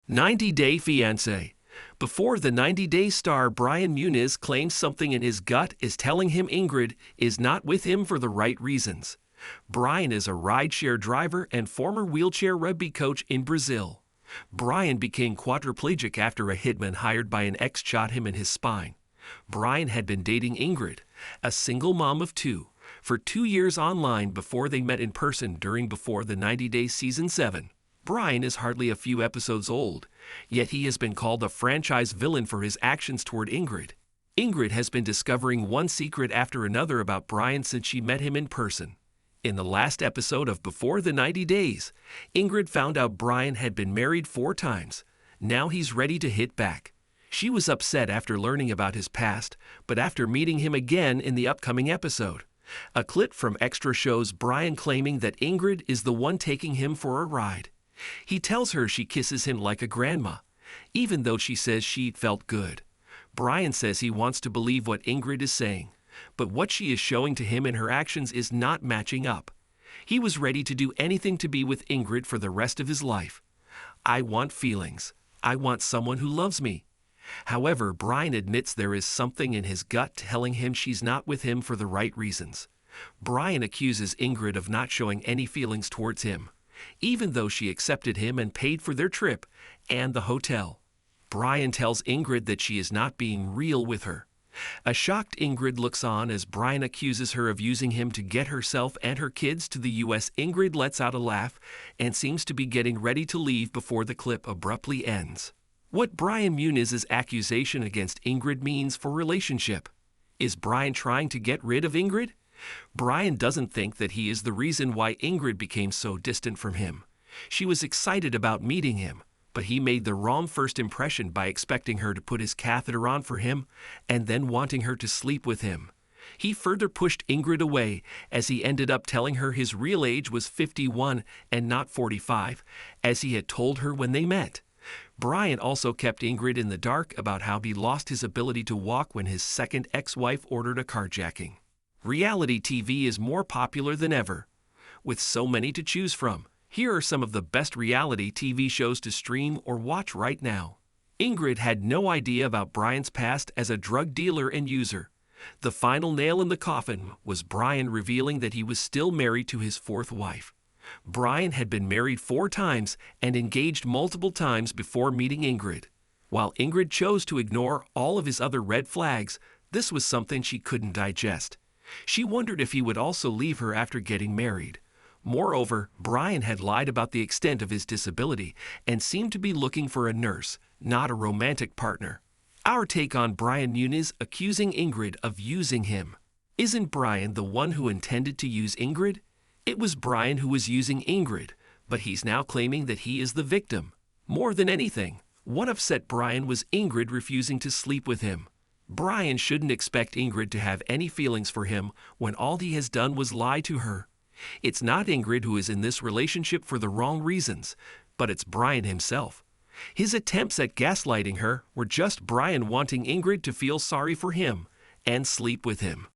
90-Day Fiancé. Before the 90-day star, Brian Muniz claims something in his gut is telling him Ingrid is not with him for the right reasons. Brian is a rideshare driver and former wheelchair rugby coach in Brazil. Brian became quadriplegic after a hitman hired by an ex shot him in his spine. Brian had been dating Ingrid, a single mom of two, for 2 years online before they met in person during Before the 90-Day Season 7. Brian is hardly a few episodes old, yet he has been called a franchise villain for his actions toward Ingrid. Ingrid has been discovering one secret after another about Brian since she met him in person. In the last episode of Before the 90 Days, Ingrid found out Brian had been married 4 times. Now he's ready to hit back. She was upset after learning about his past, but after meeting him again in the upcoming episode. A clip from Extra shows Brian claiming that Ingrid is the one taking him for a ride. He tells her she kisses him like a grandma, even though she says she felt good. Brian says he wants to believe what Ingrid is saying, but what she is showing to him in her actions is not matching up. He was ready to do anything to be with Ingrid for the rest of his life. I want feelings. I want someone who loves me. However, Brian admits there is something in his gut telling him she's not with him for the right reasons. Brian accuses Ingrid of not showing any feelings towards him, even though she accepted him and paid for their trip and the hotel. Brian tells Ingrid that she is not being real with her. A shocked Ingrid looks on as Brian accuses her of using him to get herself and her kids to the US. Ingrid lets out a laugh and seems to be getting ready to leave before the clip abruptly ends. What Brian Muniz's accusation against Ingrid means for relationship. Is Brian trying to get rid of Ingrid? Brian doesn't think that he is the reason why Ingrid became so distant from him. She was excited about meeting him, but he made the wrong first impression by expecting her to put his catheter on for him and then wanting her to sleep with him. He further pushed Ingrid away as he ended up telling her his real age was 51 and not 45, as he had told her when they met. Brian also kept Ingrid in the dark about how he lost his ability to walk when his second ex-wife ordered a carjacking. Reality TV is more popular than ever. With so many to choose from, here are some of the best reality TV shows to stream or watch right now. Ingrid had no idea about Brian's past as a drug dealer and user. The final nail in the coffin was Brian revealing that he was still married to his 4th wife. Brian had been married 4 times and engaged multiple times before meeting Ingrid. While Ingrid chose to ignore all of his other red flags, this was something she couldn't digest. She wondered if he would also leave her after getting married. Moreover, Brian had lied about the extent of his disability and seemed to be looking for a nurse, not a romantic partner. Our take on Brian Muniz accusing Ingrid of using him. Isn't Brian the one who intended to use Ingrid? It was Brian who was using Ingrid, but he's now claiming that he is the victim. More than anything, what upset Brian was Ingrid refusing to sleep with him. Brian shouldn't expect Ingrid to have any feelings for him when all he has done was lie to her. It's not Ingrid who is in this relationship for the wrong reasons, but it's Brian himself. His attempts at gaslighting her were just Brian wanting Ingrid to feel sorry for him and sleep with him.